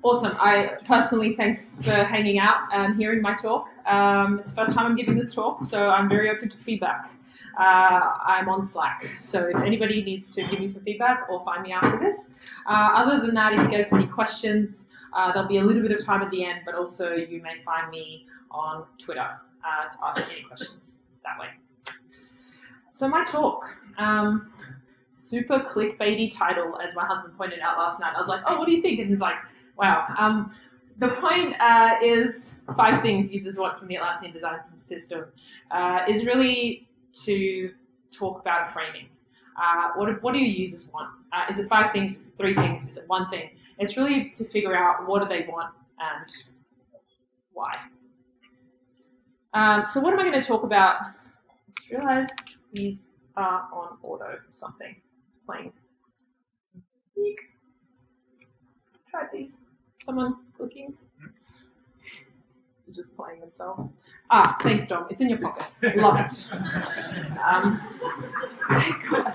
Awesome. Thanks for hanging out and hearing my talk. It's the first time I'm giving this talk, so I'm very open to feedback. I'm on Slack, so if anybody needs to give me some feedback or find me after this. Other than that, if you guys have any questions, there'll be a little bit of time at the end, but also you may find me on Twitter to ask me any questions that way. So my talk, super clickbaity title, as my husband pointed out last night. I was like, oh, what do you think? And he's like, wow. The point is 5 things users want from the Atlassian Design System is really to talk about framing. What do your users want? Is it 5 things? Is it 3 things? Is it 1 thing? It's really to figure out what do they want and why. So what am I going to talk about? I just realized these are on auto something. It's playing. Eek. Tried these. Someone clicking? Is it just playing themselves? Thanks, Dom. It's in your pocket. Love it. My God.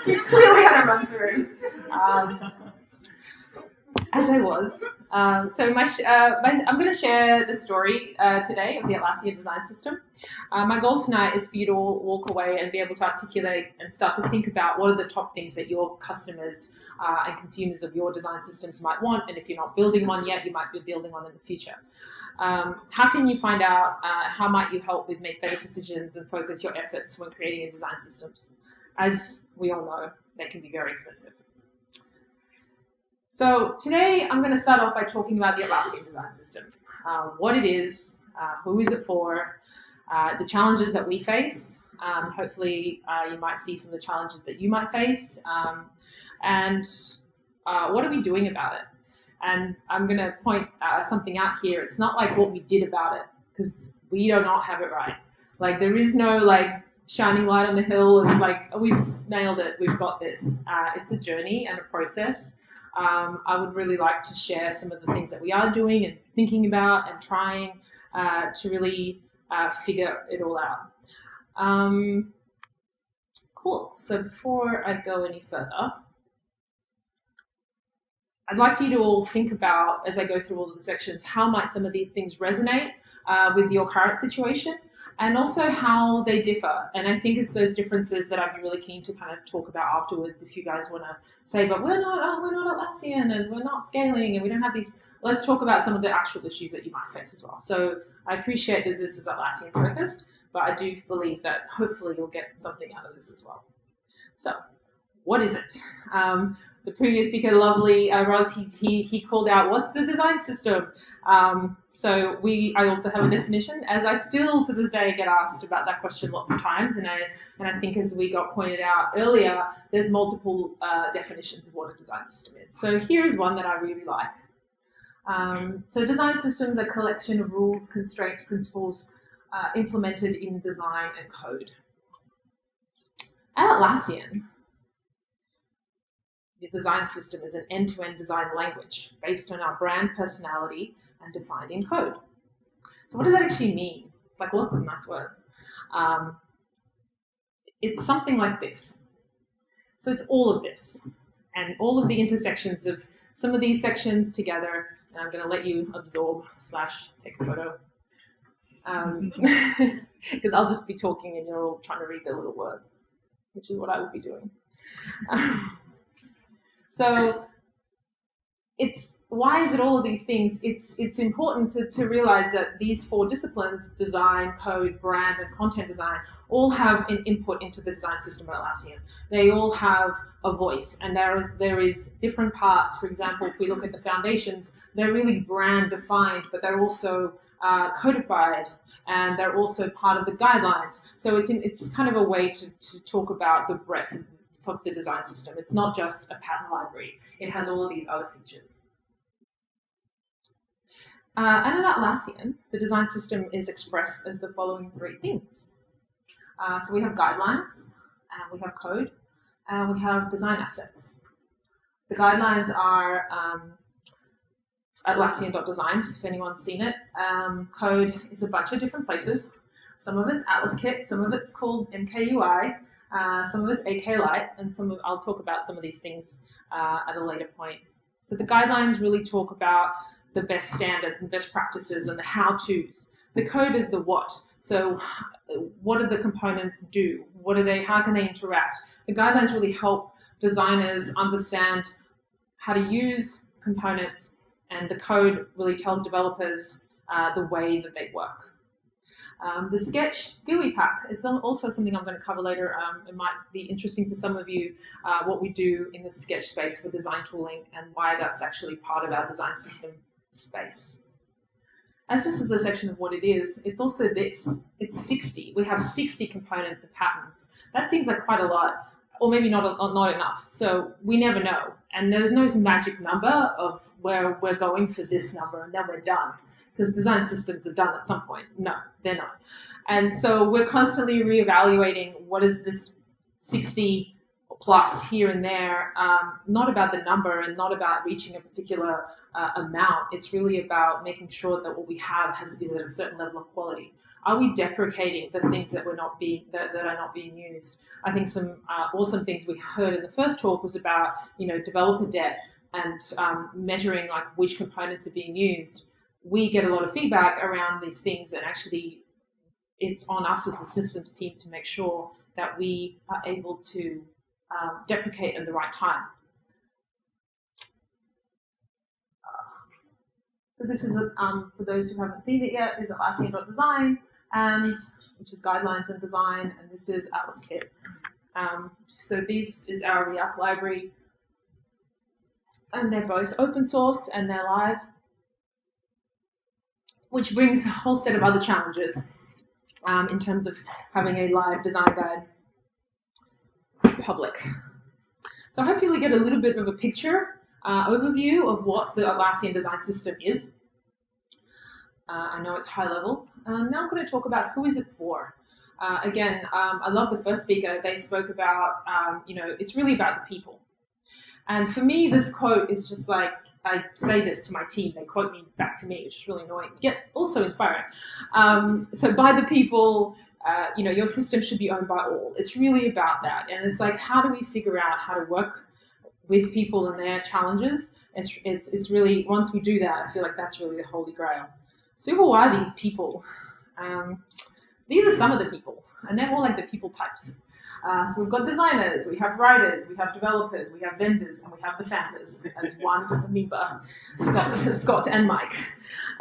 You clearly had a run through. As I was. I'm going to share the story today of the Atlassian Design System. My goal tonight is for you to all walk away and be able to articulate and start to think about what are the top things that your customers and consumers of your design systems might want, and if you're not building one yet, you might be building one in the future. How can you find out how might you help with make better decisions and focus your efforts when creating a design systems? As we all know, they can be very expensive. So today I'm going to start off by talking about the Atlassian Design System, what it is, who is it for, the challenges that we face. Hopefully you might see some of the challenges that you might face, and what are we doing about it? And I'm going to point something out here. It's not like what we did about it, because we do not have it right. Like, there is no shining light on the hill and we've nailed it, we've got this. It's a journey and a process. I would really like to share some of the things that we are doing and thinking about and trying to really figure it all out. Cool. So before I go any further, I'd like you to all think about, as I go through all of the sections, how might some of these things resonate with your current situation, and also how they differ. And I think it's those differences that I'd be really keen to kind of talk about afterwards. If you guys want to say, but we're not Atlassian and we're not scaling and we don't have these, let's talk about some of the actual issues that you might face as well. So I appreciate that this is Atlassian focused, but I do believe that hopefully you'll get something out of this as well. So what is it? The previous speaker, lovely Roz, he called out, what's the design system? I also have a definition, as I still to this day get asked about that question lots of times, and I think as we got pointed out earlier, there's multiple definitions of what a design system is. So here is one that I really like. So design systems are a collection of rules, constraints, principles implemented in design and code. At Atlassian, the design system is an end-to-end design language based on our brand personality and defined in code. So what does that actually mean? It's like lots of nice words. It's something like this. So it's all of this and all of the intersections of some of these sections together. And I'm going to let you absorb / take a photo. Because I'll just be talking and you're all trying to read the little words, which is what I would be doing. So why is it all of these things? It's important to realize that these 4 disciplines, design, code, brand, and content design, all have an input into the design system at Atlassian. They all have a voice, and there is different parts. For example, if we look at the foundations, they're really brand defined, but they're also codified, and they're also part of the guidelines. So it's kind of a way to talk about the breadth of the design system. It's not just a pattern library. It has all of these other features. And at Atlassian, the design system is expressed as the following 3 things. So we have guidelines, and we have code, and we have design assets. The guidelines are Atlassian.design, if anyone's seen it. Code is a bunch of different places. Some of it's Atlas Kit, some of it's called MKUI, some of it's AK Lite, and I'll talk about some of these things at a later point So the guidelines really talk about the best standards and best practices and the how-tos. The code is the what. So what do the components do? What are they? How can they interact? The guidelines really help designers understand how to use components, and the code really tells developers the way that they work. The Sketch GUI pack is also something I'm going to cover later. It might be interesting to some of you what we do in the Sketch space for design tooling and why that's actually part of our design system space. As this is the section of what it is, it's also this. It's 60. We have 60 components and patterns. That seems like quite a lot, or maybe not enough. So we never know. And there's no magic number of where we're going for this number and then we're done. Because design systems are done at some point. No, they're not. And so we're constantly reevaluating what is this 60 plus here and there, not about the number and not about reaching a particular amount. It's really about making sure that what we have is at a certain level of quality. Are we deprecating the things that are not being used? I think some awesome things we heard in the first talk was about developer debt and measuring like which components are being used. We get a lot of feedback around these things, and actually it's on us as the systems team to make sure that we are able to deprecate at the right time. So this is, for those who haven't seen it yet, is Atlassian.design, and which is guidelines and design, and this is Atlas Kit. So this is our React library, and they're both open source and they're live, which brings a whole set of other challenges in terms of having a live design guide public. So I hope you'll get a little bit of a picture, overview of what the Atlassian Design System is. I know it's high level. Now I'm going to talk about who is it for. Again, I love the first speaker. They spoke about, it's really about the people. And for me, this quote is just like, I say this to my team, they quote me back to me, which is really annoying, yet also inspiring. So by the people, your system should be owned by all. It's really about that. And it's like, how do we figure out how to work with people and their challenges? It's really, once we do that, I feel like that's really the holy grail. So who are these people? These are some of the people, and they're more like the people types. So we've got designers, we have writers, we have developers, we have vendors, and we have the founders as one amoeba, Scott and Mike.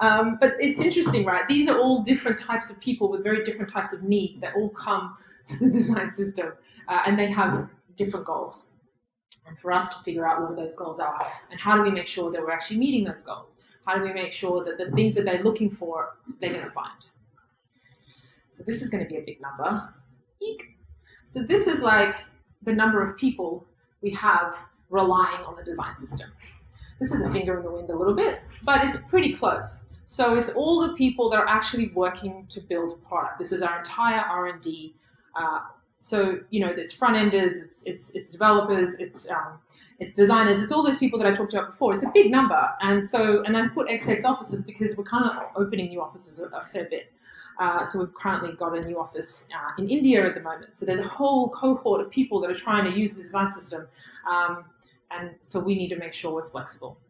But it's interesting, right? These are all different types of people with very different types of needs that all come to the design system, and they have different goals. And for us to figure out what those goals are, and how do we make sure that we're actually meeting those goals? How do we make sure that the things that they're looking for, they're going to find? So this is going to be a big number. Eek. So this is like the number of people we have relying on the design system. This is a finger in the wind a little bit, but it's pretty close. So it's all the people that are actually working to build product. This is our entire R&D. So it's front enders, it's developers, it's designers, it's all those people that I talked about before. It's a big number, and I put XX offices because we're kind of opening new offices a fair bit. So we've currently got a new office in India at the moment. So there's a whole cohort of people that are trying to use the design system. And so we need to make sure we're flexible.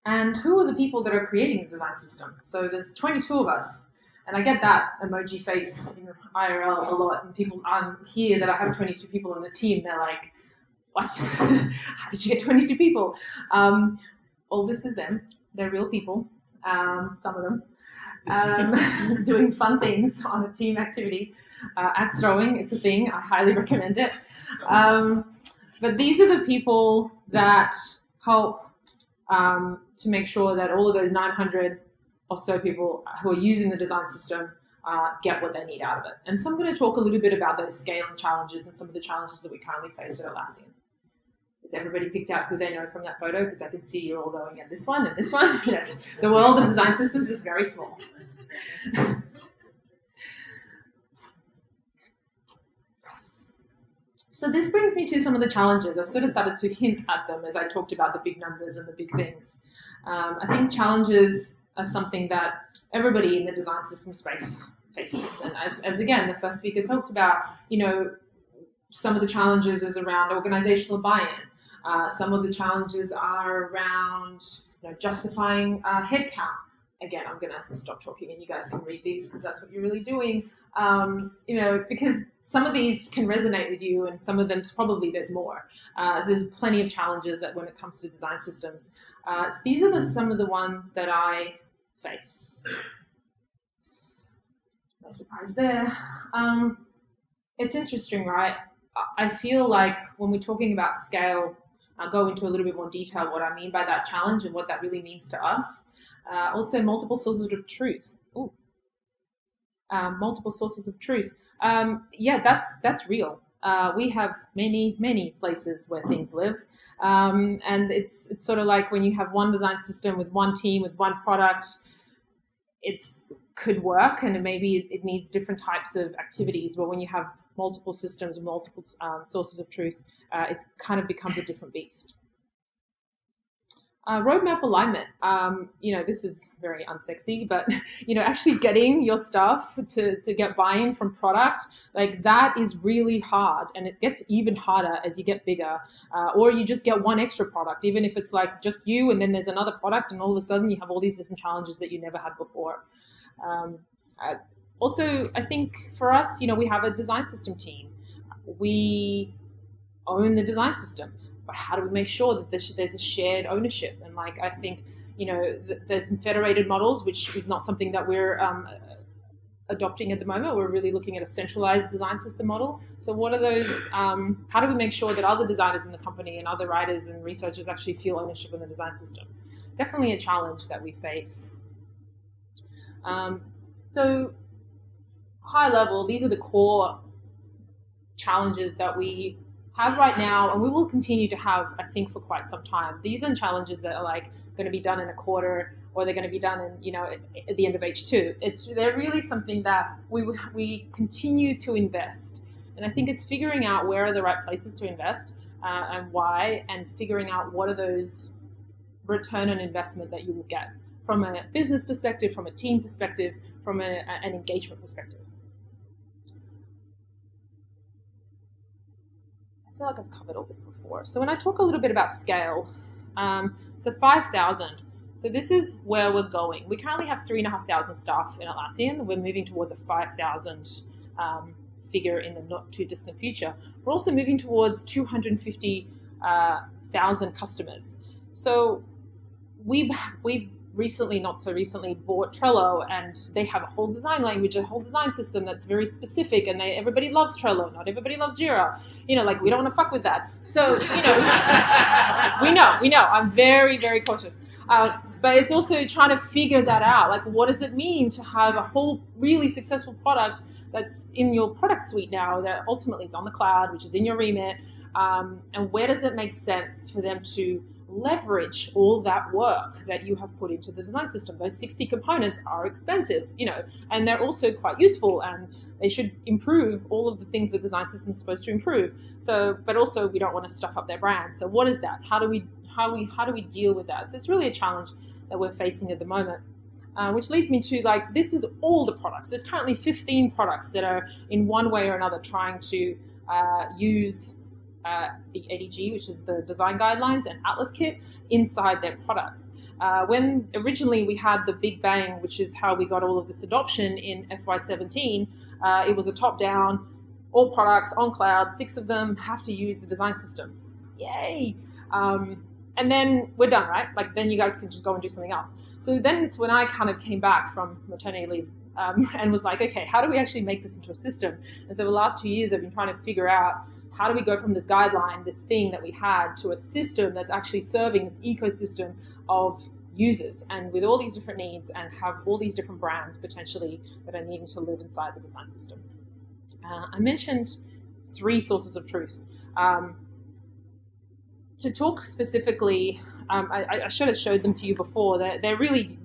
And who are the people that are creating the design system? So there's 22 of us. And I get that emoji face in IRL a lot. And people here that I have 22 people on the team, they're like, what? How did you get 22 people? Well, this is them. They're real people, some of them. Doing fun things on a team activity. Axe throwing, it's a thing. I highly recommend it. But these are the people that help to make sure that all of those 900 or so people who are using the design system get what they need out of it. And so I'm going to talk a little bit about those scaling challenges and some of the challenges that we currently face at Atlassian. Has everybody picked out who they know from that photo? Because I can see you're all going at this one and this one. Yes, the world of design systems is very small. So this brings me to some of the challenges. I've sort of started to hint at them as I talked about the big numbers and the big things. I think challenges are something that everybody in the design system space faces. And as again, the first speaker talked about, some of the challenges is around organizational buy-in. Some of the challenges are around justifying headcount. Again, I'm going to stop talking and you guys can read these because that's what you're really doing. Because some of these can resonate with you and some of them probably there's more. There's plenty of challenges that when it comes to design systems. So these are some of the ones that I face. No surprise there. It's interesting, right? I feel like when we're talking about scale, I'll go into a little bit more detail what I mean by that challenge and what that really means to us. Also, multiple sources of truth. Multiple sources of truth. That's real. We have many places where things live, and it's sort of like when you have one design system with one team with one product, could work, and maybe it needs different types of activities. But when you have multiple systems and multiple sources of truth, it kind of becomes a different beast. Roadmap alignment. This is very unsexy, but actually getting your stuff to get buy-in from product, like that is really hard, and it gets even harder as you get bigger, or you just get one extra product, even if it's like just you, and then there's another product, and all of a sudden you have all these different challenges that you never had before. Also, I think for us, we have a design system team. We own the design system. But how do we make sure that there's a shared ownership? And I think, there's some federated models, which is not something that we're adopting at the moment. We're really looking at a centralized design system model. So what are those, how do we make sure that other designers in the company and other writers and researchers actually feel ownership in the design system? Definitely a challenge that we face. So high level, these are the core challenges that we have right now, and we will continue to have, I think, for quite some time. These are challenges that are going to be done in a quarter, or they're going to be done in at the end of H2. They're really something that we continue to invest, and I think it's figuring out where are the right places to invest and why, and figuring out what are those return on investment that you will get from a business perspective, from a team perspective, from an engagement perspective. I feel like I've covered all this before. So when I talk a little bit about scale, so 5,000. So this is where we're going. We currently have 3,500 staff in Atlassian. We're moving towards a 5,000 figure in the not too distant future. We're also moving towards 250,000 customers. So we've recently, not so recently, bought Trello, and they have a whole design language, a whole design system that's very specific, and everybody loves Trello. Not everybody loves Jira. We don't want to fuck with that. So, we know. I'm very, very cautious. But it's also trying to figure that out. What does it mean to have a whole really successful product that's in your product suite now that ultimately is on the cloud, which is in your remit, and where does it make sense for them to leverage all that work that you have put into the design system? Those 60 components are expensive, and they're also quite useful, and they should improve all of the things the design system is supposed to improve. So, but also we don't want to stuff up their brand. So what is that? How do we deal with that? So it's really a challenge that we're facing at the moment. Which leads me to this is all the products. There's currently 15 products that are in one way or another trying to use the ADG, which is the design guidelines, and Atlas Kit inside their products. When originally we had the Big Bang, which is how we got all of this adoption in FY17, it was a top-down, all products on cloud, 6 of them have to use the design system. Yay! And then we're done, right? Then you guys can just go and do something else. So then it's when I kind of came back from maternity leave and was okay, how do we actually make this into a system? And so the last 2 years I've been trying to figure out, how do we go from this guideline, this thing that we had, to a system that's actually serving this ecosystem of users, and with all these different needs, and have all these different brands potentially that are needing to live inside the design system. I mentioned 3 sources of truth. To talk specifically, I should have showed them to you before. They're really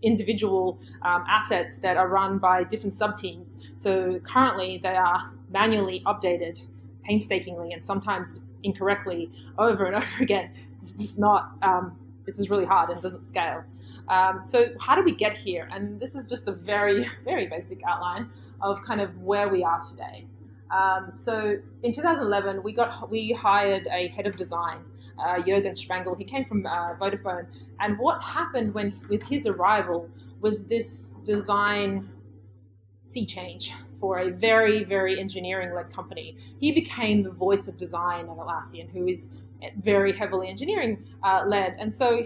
individual assets that are run by different sub-teams. So currently they are manually updated painstakingly and sometimes incorrectly over and over again. This is really hard and doesn't scale. So how do we get here? And this is just a very, very basic outline of kind of where we are today. So in 2011, we hired a head of design. Jürgen Sprangel. He came from Vodafone. And what happened with his arrival was this design sea change for a very, very engineering-led company. He became the voice of design at Atlassian, who is very heavily engineering-led. And so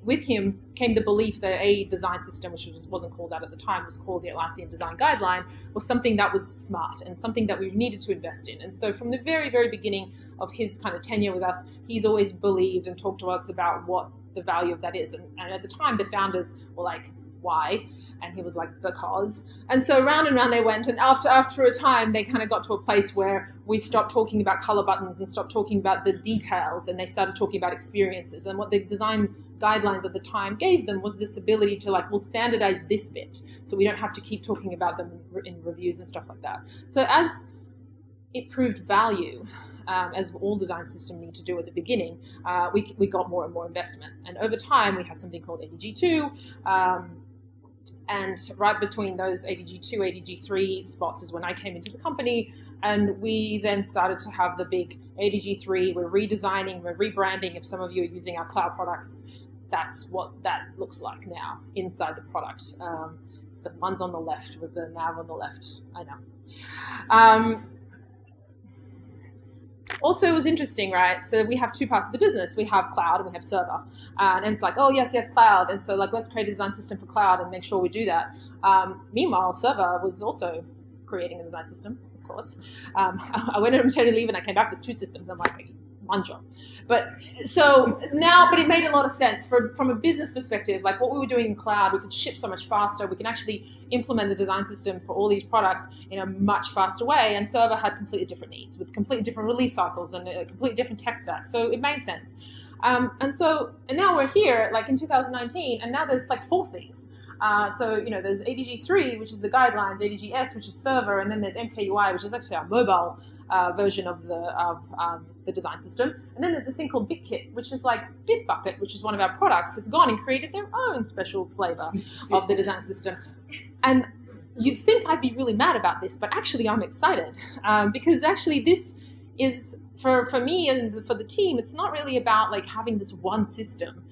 with him came the belief that a design system, which wasn't called that at the time, was called the Atlassian Design Guideline, was something that was smart and something that we needed to invest in. And so from the very, very beginning of his kind of tenure with us, he's always believed and talked to us about what the value of that is. And at the time, the founders were like, why? And he was like, because. And so round and round they went. And after a time, they kind of got to a place where we stopped talking about color buttons and stopped talking about the details. And they started talking about experiences. And what the design guidelines at the time gave them was this ability to like, we'll standardize this bit. So we don't have to keep talking about them in reviews and stuff like that. So as it proved value, as all design systems need to do at the beginning, we got more and more investment. And over time, we had something called ADG2. And right between those ADG2, ADG3 spots is when I came into the company. And we then started to have the big ADG3. We're redesigning, we're rebranding. If some of you are using our cloud products, that's what that looks like now inside the product. It's the ones on the left with the nav on the left, I know. Also, it was interesting, right? So we have two parts of the business. We have cloud and we have server. And it's like, oh, yes, cloud. And so like, let's create a design system for cloud and make sure we do that. Meanwhile, server was also creating a design system, of course. I went on maternity leave and I came back with two systems. I'm like, one job. But it made a lot of sense from a business perspective. Like what we were doing in cloud, we could ship so much faster. We can actually implement the design system for all these products in a much faster way. And server had completely different needs with completely different release cycles and a completely different tech stack. So it made sense. And now we're here, like in 2019, and now there's like four things. There's ADG3, which is the guidelines, ADGS, which is server, and then there's MKUI, which is actually our mobile version of the design system. And then there's this thing called BitKit, which is like Bitbucket, which is one of our products, has gone and created their own special flavor of the design system. And you'd think I'd be really mad about this, but actually I'm excited because actually this is, for me and for the team, it's not really about like having this one system.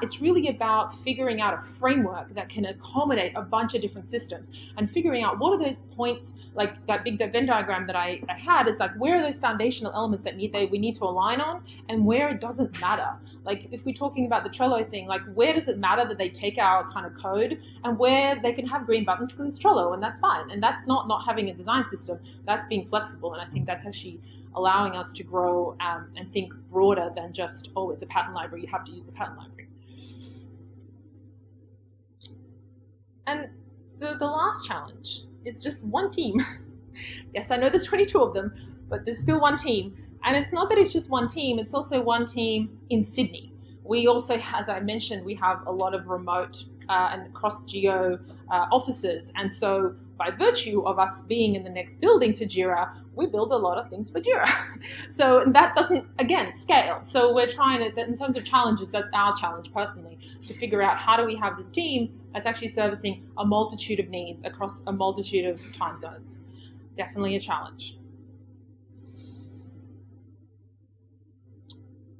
It's really about figuring out a framework that can accommodate a bunch of different systems and figuring out what are those points, like that big Venn diagram that I had is like, where are those foundational elements that we need to align on and where it doesn't matter. Like if we're talking about the Trello thing, like where does it matter that they take our kind of code and where they can have green buttons because it's Trello and that's fine. And that's not having a design system, that's being flexible. And I think that's actually allowing us to grow and think broader than just, oh, it's a pattern library, you have to use the pattern library. And so the last challenge is just one team. Yes, I know there's 22 of them, but there's still one team. And it's not that it's just one team, it's also one team in Sydney. We also, as I mentioned, we have a lot of remote and cross-geo offices. And so by virtue of us being in the next building to Jira, we build a lot of things for Jira. So that doesn't, again, scale. So we're trying to, in terms of challenges, that's our challenge personally, to figure out how do we have this team that's actually servicing a multitude of needs across a multitude of time zones. Definitely a challenge.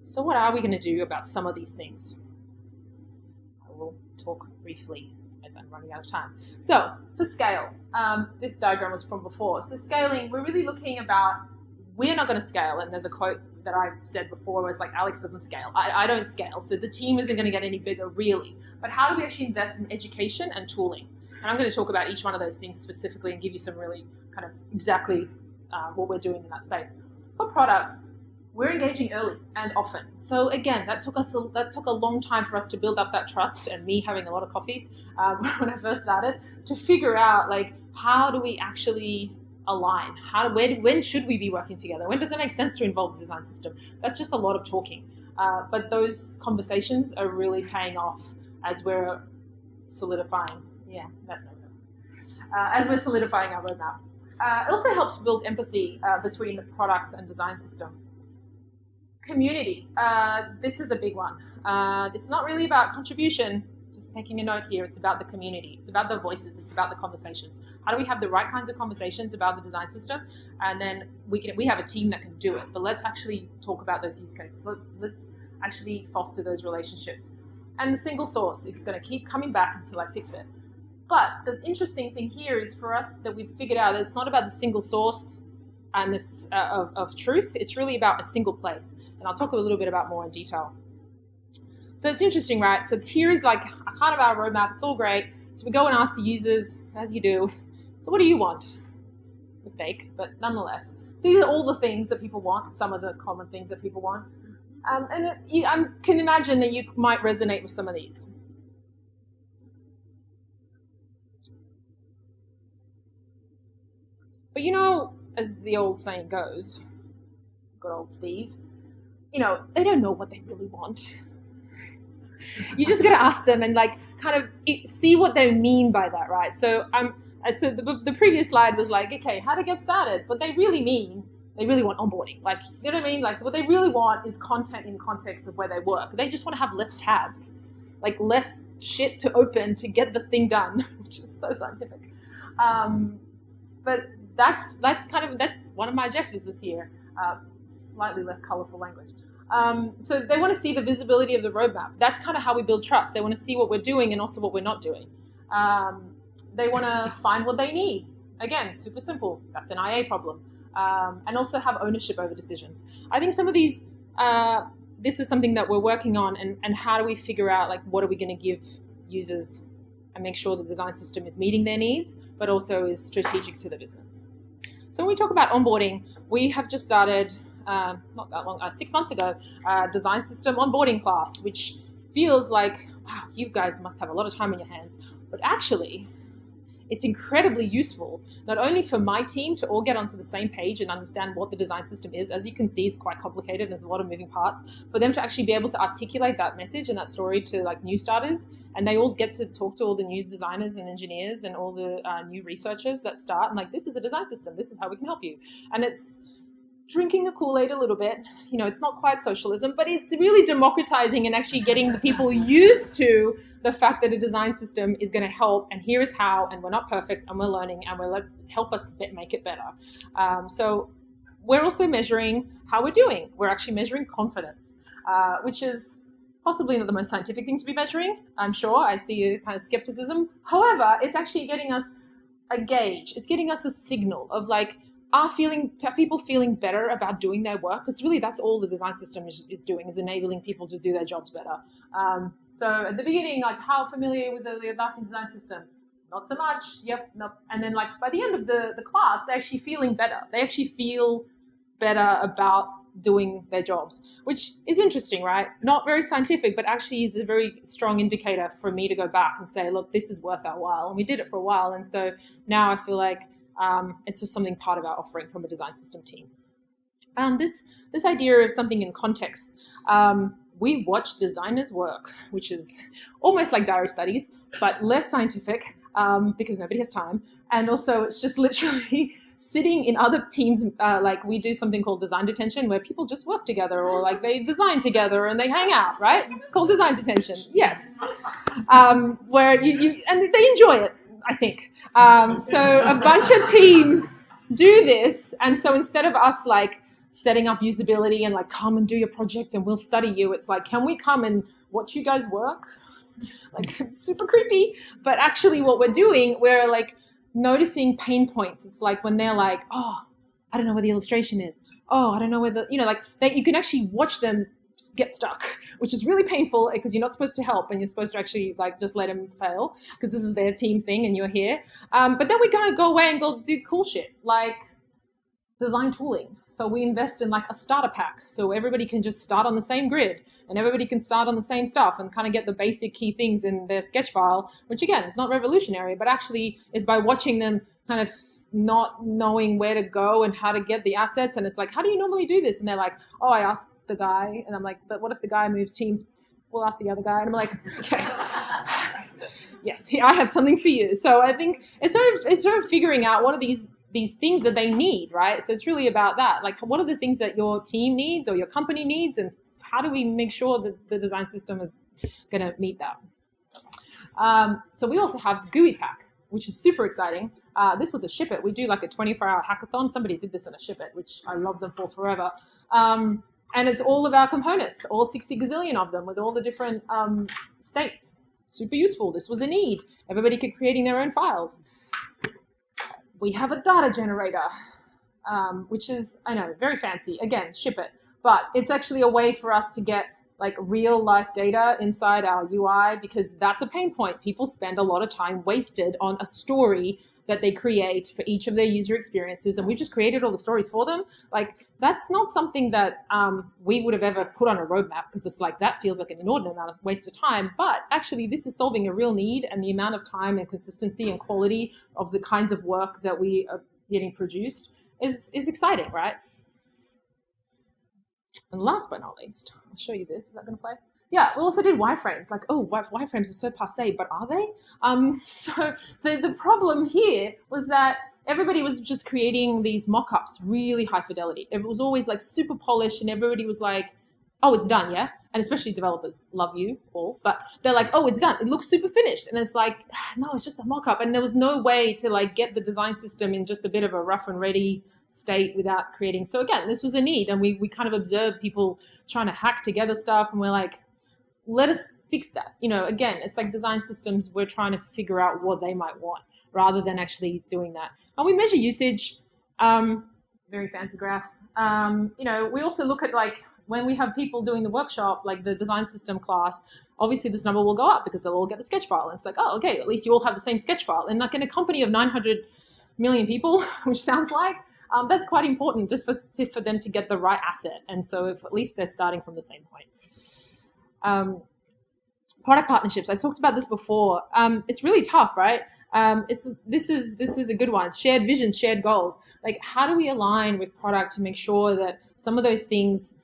So what are we going to do about some of these things? I will talk briefly as I'm running out of time. So for scale, this diagram was from before. So scaling, we're really looking about, we're not going to scale. And there's a quote that I said before where it's like, Alex doesn't scale. I don't scale. So the team isn't going to get any bigger really. But how do we actually invest in education and tooling? And I'm going to talk about each one of those things specifically and give you some really kind of exactly what we're doing in that space. For products, we're engaging early and often. So again, that took a long time for us to build up that trust, and me having a lot of coffees when I first started, to figure out like, how do we actually align? When should we be working together? When does it make sense to involve the design system? That's just a lot of talking. But those conversations are really paying off as we're solidifying. Yeah, that's no good. As we're solidifying our roadmap. It also helps build empathy between the products and design system. Community. This is a big one. It's not really about contribution, just making a note here. It's about the community. It's about the voices. It's about the conversations. How do we have the right kinds of conversations about the design system? And then we have a team that can do it. But let's actually talk about those use cases. Let's actually foster those relationships. And the single source, it's going to keep coming back until I fix it. But the interesting thing here is for us that we've figured out that it's not about the single source and this of truth. It's really about a single place. And I'll talk a little bit about more in detail. So it's interesting, right? So here is like a kind of our roadmap. It's all great. So we go and ask the users, as you do, so what do you want? Mistake, but nonetheless. So these are all the things that people want, some of the common things that people want. And I can imagine that you might resonate with some of these. But you know, as the old saying goes, good old Steve, you know, they don't know what they really want. You just got to ask them and like kind of see what they mean by that, right? So the previous slide was like, okay, how to get started, but they really want onboarding. Like, you know what I mean? Like what they really want is content in context of where they work. They just want to have less tabs, like less shit to open to get the thing done, which is so scientific. But that's one of my objectives this year. Slightly less colorful language. So they want to see the visibility of the roadmap. That's kind of how we build trust. They want to see what we're doing and also what we're not doing. They want to find what they need. Again, super simple. That's an IA problem. And also have ownership over decisions. I think some of these, this is something that we're working on, and how do we figure out like what are we going to give users and make sure the design system is meeting their needs, but also is strategic to the business. So when we talk about onboarding, we have just started, not that long, 6 months ago, design system onboarding class, which feels like, wow, you guys must have a lot of time in your hands. But actually, it's incredibly useful, not only for my team to all get onto the same page and understand what the design system is. As you can see, it's quite complicated. There's a lot of moving parts. For them to actually be able to articulate that message and that story to like new starters, and they all get to talk to all the new designers and engineers and all the new researchers that start, and like, this is a design system. This is how we can help you. And it's drinking the Kool-Aid a little bit. You know, it's not quite socialism, but it's really democratizing and actually getting the people used to the fact that a design system is going to help, and here is how, and we're not perfect, and we're learning, and let's help us make it better. So we're also measuring how we're doing. We're actually measuring confidence, which is possibly not the most scientific thing to be measuring. I'm sure I see a kind of skepticism. However, it's actually getting us a gauge. It's getting us a signal of like, are people feeling better about doing their work? Because really that's all the design system is doing, is enabling people to do their jobs better. So at the beginning, like, how familiar with the Atlassian Design System? Not so much, yep, nope. And then like by the end of the class, they're actually feeling better. They actually feel better about doing their jobs, which is interesting, right? Not very scientific, but actually is a very strong indicator for me to go back and say, look, this is worth our while. And we did it for a while. And so now I feel like it's just something part of our offering from a design system team. This idea of something in context. We watch designers work, which is almost like diary studies, but less scientific because nobody has time. And also it's just literally sitting in other teams. Like we do something called design detention where people just work together, or like they design together and they hang out, right? It's called design detention, yes. Where and they enjoy it, I think. So a bunch of teams do this. And so instead of us like setting up usability and like, come and do your project and we'll study you, it's like, can we come and watch you guys work? Like super creepy. But actually what we're doing, we're like noticing pain points. It's like when they're like, oh, I don't know where the illustration is. Oh, I don't know where the, like that you can actually watch them get stuck, which is really painful because you're not supposed to help and you're supposed to actually like just let them fail because this is their team thing and you're here. But then we're going to go away and go do cool shit like design tooling. So we invest in like a starter pack so everybody can just start on the same grid and everybody can start on the same stuff and kind of get the basic key things in their sketch file, which again is not revolutionary, but actually is by watching them kind of not knowing where to go and how to get the assets. And it's like, how do you normally do this? And they're like, oh, I asked the guy. And I'm like, but what if the guy moves teams? We'll ask the other guy. And I'm like, okay, yes, I have something for you. So I think it's sort of figuring out what are these things that they need, right? So it's really about that. Like, what are the things that your team needs or your company needs, and how do we make sure that the design system is going to meet that? So we also have the GUI pack, which is super exciting. This was a Ship It. We do like a 24-hour hackathon. Somebody did this in a Ship It, which I love them for forever. And it's all of our components, all 60 gazillion of them with all the different states. Super useful. This was a need. Everybody kept creating their own files. We have a data generator, which is, I know, very fancy. Again, ship it. But it's actually a way for us to get like real life data inside our UI, because that's a pain point. People spend a lot of time wasted on a story that they create for each of their user experiences, and we've just created all the stories for them. Like, that's not something that we would have ever put on a roadmap, because it's like, that feels like an inordinate amount of waste of time. But actually, this is solving a real need, and the amount of time and consistency and quality of the kinds of work that we are getting produced is exciting, right? And last but not least, I'll show you this. Is that going to play? Yeah, we also did wireframes. Like, oh, wireframes are so passé, but are they? So the problem here was that everybody was just creating these mock-ups, really high fidelity. It was always like super polished, and everybody was like, oh, it's done, yeah? And especially developers, love you all, but they're like, oh, it's done. It looks super finished. And it's like, no, it's just a mock-up. And there was no way to like get the design system in just a bit of a rough and ready state without creating. So again, this was a need. And we kind of observed people trying to hack together stuff. And we're like, let us fix that. You know, again, it's like design systems, we're trying to figure out what they might want rather than actually doing that. And we measure usage, very fancy graphs. You know, we also look at like, when we have people doing the workshop, like the design system class, obviously this number will go up because they'll all get the sketch file. And it's like, oh, okay, at least you all have the same sketch file. And like in a company of 900 million people, which sounds like, that's quite important just for them to get the right asset. And so if at least they're starting from the same point. Product partnerships, I talked about this before. It's really tough, right? This is a good one. Shared visions, shared goals. Like, how do we align with product to make sure that some of those things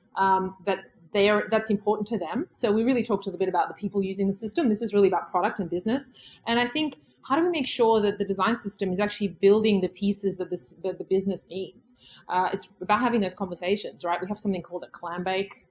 that's important to them? So we really talked a little bit about the people using the system. This is really about product and business. And I think, how do we make sure that the design system is actually building the pieces that the business needs? It's about having those conversations, right? We have something called a clam bake.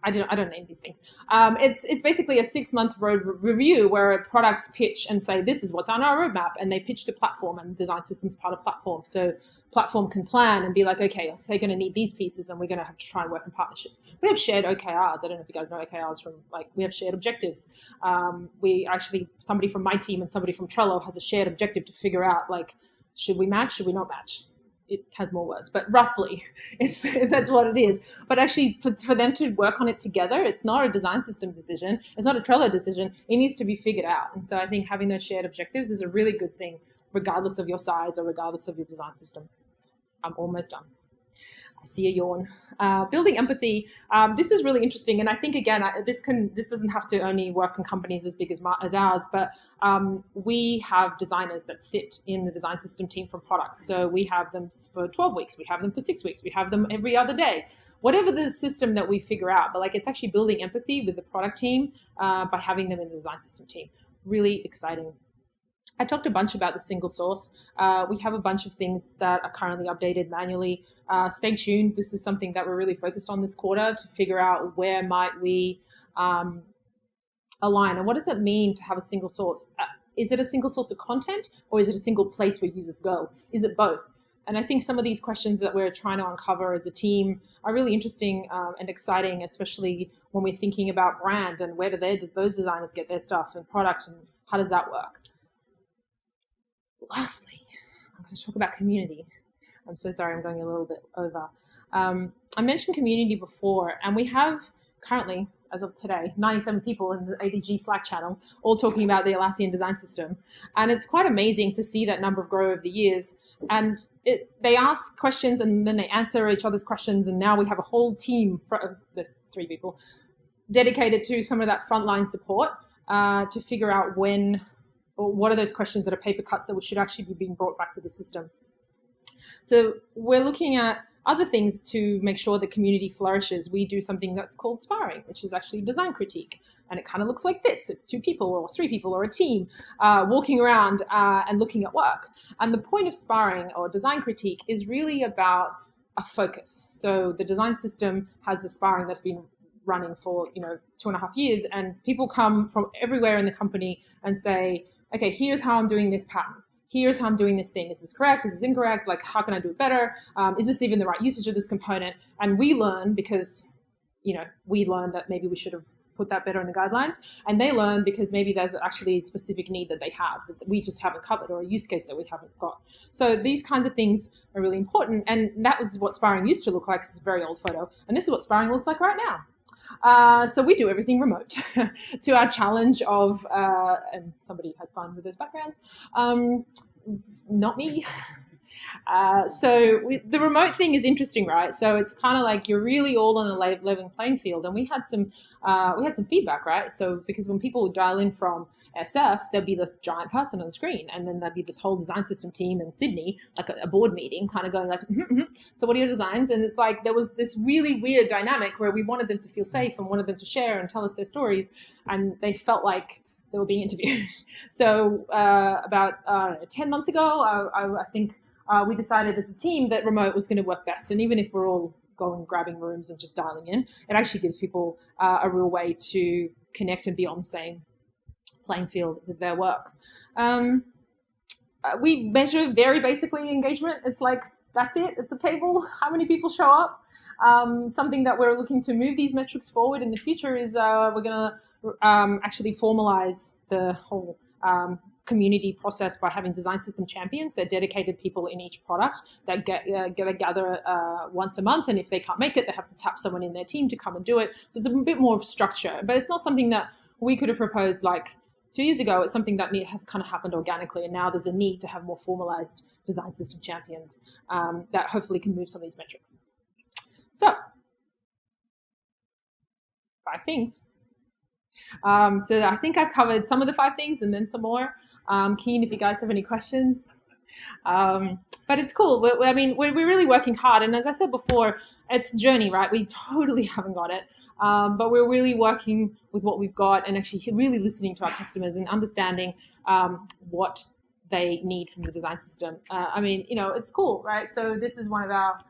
I don't name these things. It's basically a 6-month road review where products pitch and say, this is what's on our roadmap, and they pitch to platform, and design systems part of platform. So platform can plan and be like, okay, so they're going to need these pieces, and we're going to have to try and work in partnerships. We have shared OKRs. I don't know if you guys know OKRs from, like, we have shared objectives. We actually, somebody from my team and somebody from Trello has a shared objective to figure out, like, should we match, should we not match? It has more words, but roughly that's what it is. But actually for them to work on it together, it's not a design system decision. It's not a Trello decision. It needs to be figured out. And so I think having those shared objectives is a really good thing, regardless of your size or regardless of your design system. I'm almost done. I see a yawn. Building empathy. This is really interesting, and I think again, this doesn't have to only work in companies as big as ours, but we have designers that sit in the design system team from products. So we have them for 12 weeks, we have them for 6 weeks, we have them every other day. Whatever the system that we figure out, but like it's actually building empathy with the product team by having them in the design system team. Really exciting. I talked a bunch about the single source. We have a bunch of things that are currently updated manually. Stay tuned. This is something that we're really focused on this quarter to figure out where might we align, and what does it mean to have a single source? Is it a single source of content, or is it a single place where users go? Is it both? And I think some of these questions that we're trying to uncover as a team are really interesting and exciting, especially when we're thinking about brand and where do those designers get their stuff, and product, and how does that work? Lastly, I'm going to talk about community. I'm so sorry, I'm going a little bit over. I mentioned community before, and we have currently, as of today, 97 people in the ADG Slack channel, all talking about the Atlassian Design System. And it's quite amazing to see that number grow over the years. And they ask questions, and then they answer each other's questions. And now we have a whole team, there's 3 people, dedicated to some of that frontline support to figure out what are those questions that are paper cuts that should actually be being brought back to the system. So we're looking at other things to make sure the community flourishes. We do something that's called sparring, which is actually design critique. And it kind of looks like this. It's 2 people or 3 people or a team walking around and looking at work. And the point of sparring or design critique is really about a focus. So the design system has a sparring that's been running for 2.5 years, and people come from everywhere in the company and say, okay, here's how I'm doing this pattern. here's how I'm doing this thing. Is this correct? Is this incorrect? Like, how can I do it better? Is this even the right usage of this component? And we learn because, we learn that maybe we should have put that better in the guidelines, and they learn because maybe there's actually a specific need that they have that we just haven't covered, or a use case that we haven't got. So these kinds of things are really important, and that was what sparring used to look like. It's a very old photo, and this is what sparring looks like right now. So we do everything remote to our challenge of, and somebody has fun with those backgrounds, not me. The remote thing is interesting, right? So it's kind of like you're really all on a level playing field, and we had some feedback, right? So because when people would dial in from SF, there'd be this giant person on the screen, and then there'd be this whole design system team in Sydney, like a board meeting, kind of going like, so what are your designs? And it's like there was this really weird dynamic where we wanted them to feel safe and wanted them to share and tell us their stories, and they felt like they were being interviewed. So about 10 months ago, I think we decided as a team that remote was going to work best. And even if we're all going grabbing rooms and just dialing in, it actually gives people a real way to connect and be on the same playing field with their work. We measure very basically engagement. It's like, that's it. It's a table. How many people show up? Something that we're looking to move these metrics forward in the future is we're going to actually formalize the whole community process by having design system champions. They're dedicated people in each product that gather once a month, and if they can't make it, they have to tap someone in their team to come and do it. So it's a bit more of structure, but it's not something that we could have proposed like 2 years ago. It's something that has kind of happened organically, and now there's a need to have more formalized design system champions that hopefully can move some of these metrics. So 5 things. So I think I've covered some of the 5 things and then some more. Keen if you guys have any questions. But it's cool. We're really working hard. And as I said before, it's a journey, right? We totally haven't got it. But we're really working with what we've got and actually really listening to our customers and understanding what they need from the design system. It's cool, right? So this is one of our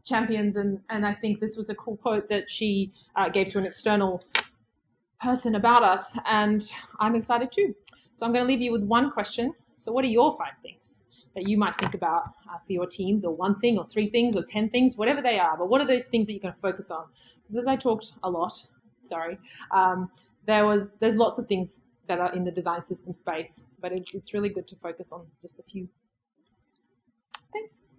champions. And I think this was a cool quote that she gave to an external person about us. And I'm excited too. So I'm going to leave you with one question. So what are your 5 things that you might think about for your teams, or 1 thing or 3 things or 10 things, whatever they are, but what are those things that you're going to focus on? Because as I talked a lot, there's lots of things that are in the design system space, but it's really good to focus on just a few. Thanks.